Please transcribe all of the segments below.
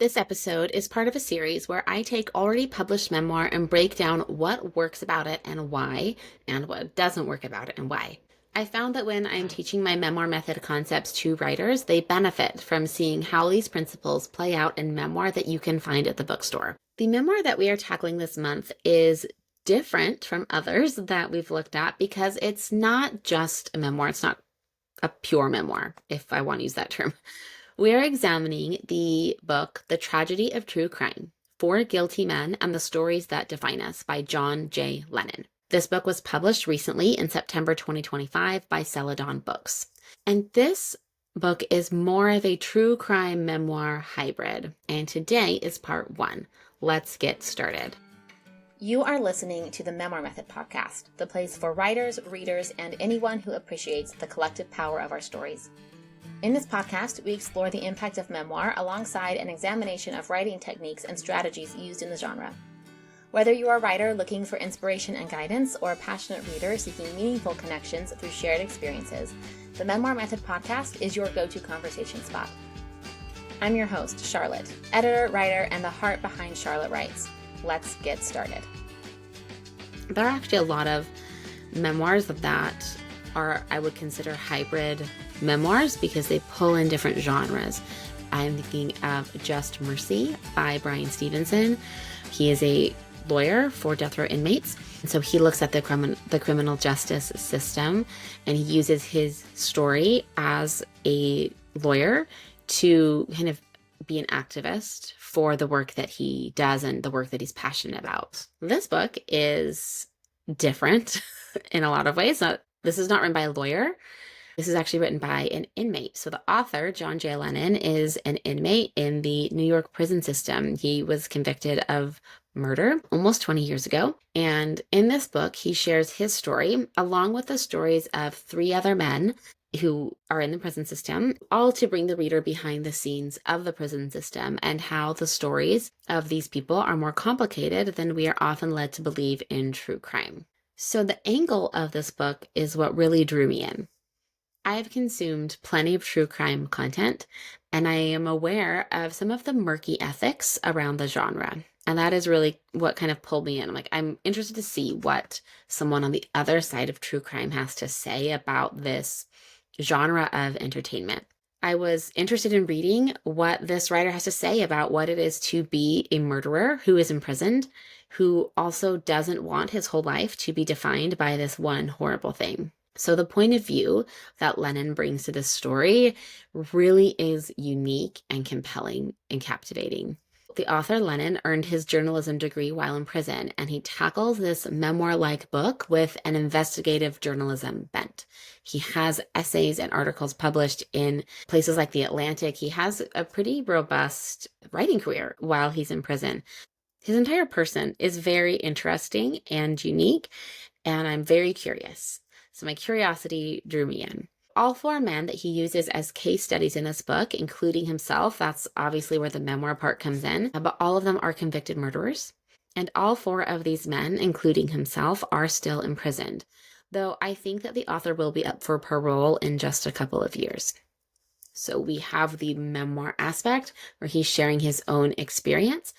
This episode is part of a series where I take already published memoir and break down what works about it and why, and what doesn't work about it and why. I found that when I'm teaching my memoir method concepts to writers, they benefit from seeing how these principles play out in memoir that you can find at the bookstore. The memoir that we are tackling this month is different from others that we've looked at because it's not just a memoir. It's not a pure memoir, if I want to use that term. We are examining the book, The Tragedy of True Crime, Four Guilty Men and the Stories That Define Us by John J. Lennon. This book was published recently in September 2025 by Celadon Books. And this book is more of a true crime memoir hybrid. And today is part one. Let's get started. You are listening to the Memoir Method podcast, the place for writers, readers, and anyone who appreciates the collective power of our stories. In this podcast, we explore the impact of memoir alongside an examination of writing techniques and strategies used in the genre. Whether you are a writer looking for inspiration and guidance or a passionate reader seeking meaningful connections through shared experiences, the Memoir Method podcast is your go-to conversation spot. I'm your host, Charlotte, editor, writer, and the heart behind Charlotte Writes. Let's get started. There are actually a lot of memoirs that are, I would consider, hybrid memoirs because they pull in different genres. I'm thinking of Just Mercy by Brian Stevenson. He is a lawyer for death row inmates. And so he looks at the criminal justice system and he uses his story as a lawyer to kind of be an activist for the work that he does and the work that he's passionate about. This book is different in a lot of ways. This is not written by a lawyer. This is actually written by an inmate. So the author, John J. Lennon, is an inmate in the New York prison system. He was convicted of murder almost 20 years ago. And in this book, he shares his story along with the stories of three other men who are in the prison system, all to bring the reader behind the scenes of the prison system and how the stories of these people are more complicated than we are often led to believe in true crime. So the angle of this book is what really drew me in. I've consumed plenty of true crime content, and I am aware of some of the murky ethics around the genre. And that is really what kind of pulled me in. I'm interested to see what someone on the other side of true crime has to say about this genre of entertainment. I was interested in reading what this writer has to say about what it is to be a murderer who is imprisoned, who also doesn't want his whole life to be defined by this one horrible thing. So the point of view that Lennon brings to this story really is unique and compelling and captivating. The author, Lennon, earned his journalism degree while in prison, and he tackles this memoir-like book with an investigative journalism bent. He has essays and articles published in places like The Atlantic. He has a pretty robust writing career while he's in prison. His entire person is very interesting and unique, and I'm very curious. So my curiosity drew me in. All four men that he uses as case studies in this book, including himself, that's obviously where the memoir part comes in, but all of them are convicted murderers. And all four of these men, including himself, are still imprisoned, though I think that the author will be up for parole in just a couple of years. So we have the memoir aspect where he's sharing his own experience,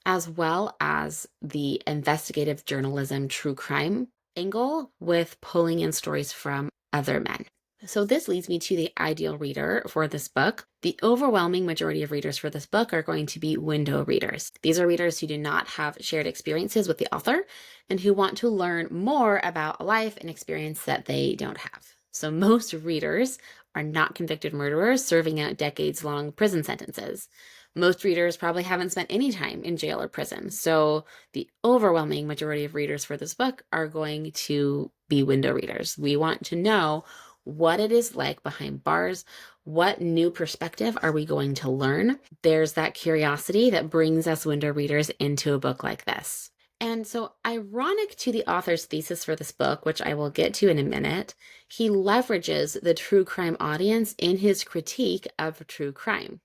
as well as the investigative journalism true crime angle with pulling in stories from other men. So this leads me to the ideal reader for this book. The overwhelming majority of readers for this book are going to be window readers. These are readers who do not have shared experiences with the author and who want to learn more about a life and experience that they don't have. So most readers are not convicted murderers serving out decades-long prison sentences. Most readers probably haven't spent any time in jail or prison. So the overwhelming majority of readers for this book are going to be window readers. We want to know what it is like behind bars. What new perspective are we going to learn? There's that curiosity that brings us window readers into a book like this. And so, ironic to the author's thesis for this book, which I will get to in a minute, he leverages the true crime audience in his critique of true crime.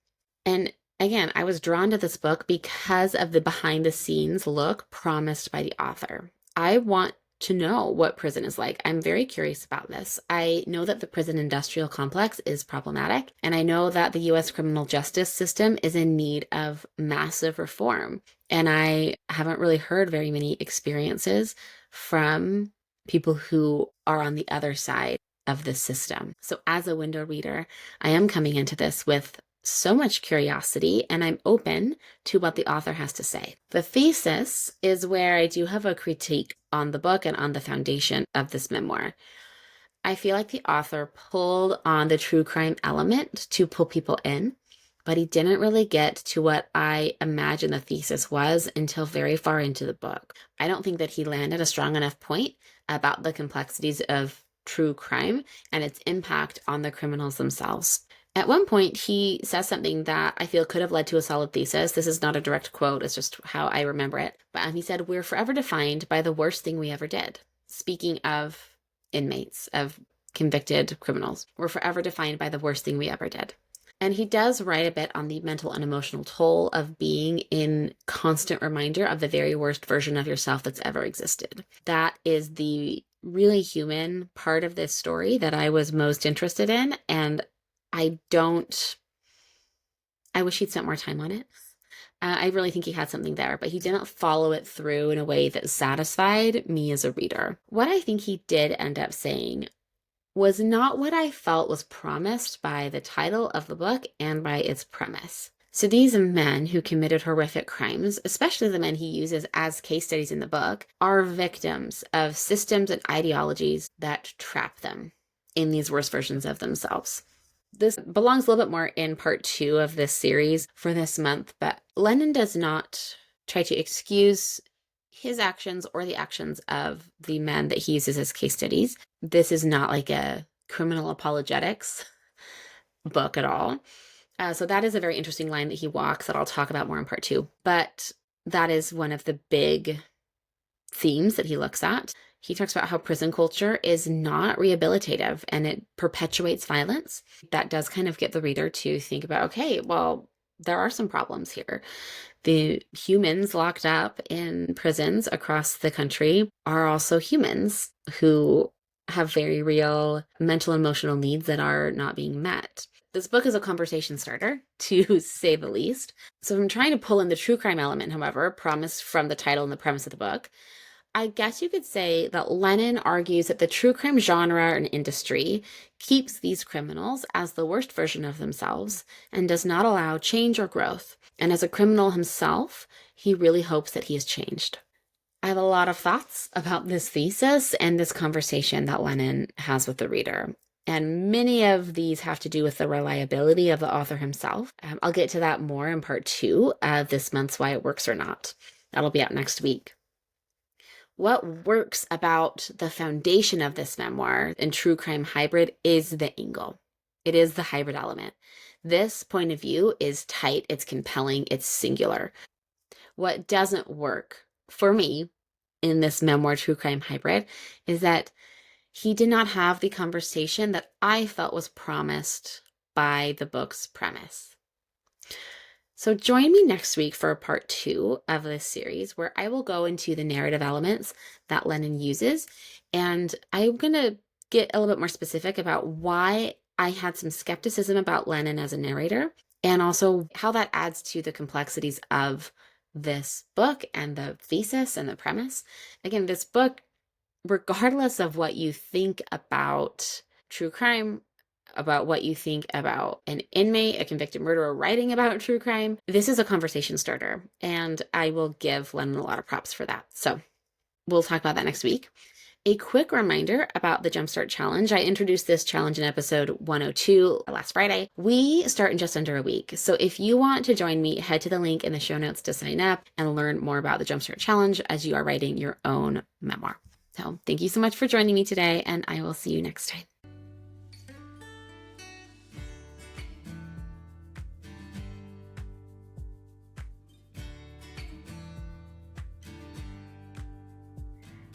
And again, I was drawn to this book because of the behind the scenes look promised by the author. I want to know what prison is like. I'm very curious about this. I know that the prison industrial complex is problematic, and I know that the US criminal justice system is in need of massive reform. And I haven't really heard very many experiences from people who are on the other side of this system. So as a window reader, I am coming into this with so much curiosity, and I'm open to what the author has to say. The thesis is where I do have a critique on the book and on the foundation of this memoir. I feel like the author pulled on the true crime element to pull people in, but he didn't really get to what I imagine the thesis was until very far into the book. I don't think that he landed a strong enough point about the complexities of true crime and its impact on the criminals themselves. At one point, he says something that I feel could have led to a solid thesis. This is not a direct quote, it's just how I remember it. But he said, "We're forever defined by the worst thing we ever did." Speaking of inmates, of convicted criminals, we're forever defined by the worst thing we ever did. And he does write a bit on the mental and emotional toll of being in constant reminder of the very worst version of yourself that's ever existed. That is the really human part of this story that I was most interested in, and I wish he'd spent more time on it. I really think he had something there, but he didn't follow it through in a way that satisfied me as a reader. What I think he did end up saying was not what I felt was promised by the title of the book and by its premise. So these men who committed horrific crimes, especially the men he uses as case studies in the book, are victims of systems and ideologies that trap them in these worst versions of themselves. This belongs a little bit more in part 2 of this series for this month, but Lennon does not try to excuse his actions or the actions of the men that he uses as case studies. This is not like a criminal apologetics book at all. So that is a very interesting line that he walks that I'll talk about more in part 2. But that is one of the big themes that he looks at. He talks about how prison culture is not rehabilitative and it perpetuates violence. That does kind of get the reader to think about, okay, well, there are some problems here. The humans locked up in prisons across the country are also humans who have very real mental and emotional needs that are not being met. This book is a conversation starter, to say the least. So I'm trying to pull in the true crime element, however, promised from the title and the premise of the book. I guess you could say that Lennon argues that the true crime genre and industry keeps these criminals as the worst version of themselves and does not allow change or growth. And as a criminal himself, he really hopes that he has changed. I have a lot of thoughts about this thesis and this conversation that Lennon has with the reader. And many of these have to do with the reliability of the author himself. I'll get to that more in part 2 of this month's Why It Works or Not. That'll be out next week. What works about the foundation of this memoir and true crime hybrid is the angle. It is the hybrid element. This point of view is tight, it's compelling, it's singular. What doesn't work for me in this memoir true crime hybrid is that he did not have the conversation that I felt was promised by the book's premise. So join me next week for part 2 of this series, where I will go into the narrative elements that Lennon uses. And I'm going to get a little bit more specific about why I had some skepticism about Lennon as a narrator, and also how that adds to the complexities of this book and the thesis and the premise. Again, this book, regardless of what you think about true crime, about what you think about an inmate, a convicted murderer writing about true crime, this is a conversation starter, and I will give Lennon a lot of props for that. So we'll talk about that next week. A quick reminder about the Jumpstart Challenge. I introduced this challenge in episode 102 last Friday. We start in just under a week. So if you want to join me, head to the link in the show notes to sign up and learn more about the Jumpstart Challenge as you are writing your own memoir. So thank you so much for joining me today, and I will see you next time.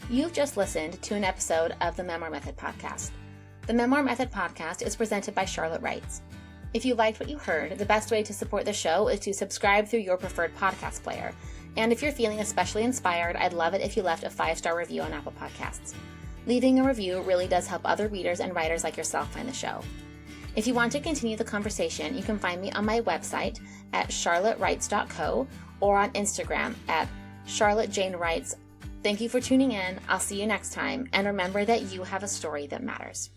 You've just listened to an episode of the Memoir Method podcast. The Memoir Method podcast is presented by Charlotte Wrights. If you liked what you heard, the best way to support the show is to subscribe through your preferred podcast player. And if you're feeling especially inspired, I'd love it if you left a 5-star review on Apple Podcasts. Leaving a review really does help other readers and writers like yourself find the show. If you want to continue the conversation, you can find me on my website at charlottewrites.co or on Instagram at charlottejanewrites. Thank you for tuning in. I'll see you next time. And remember that you have a story that matters.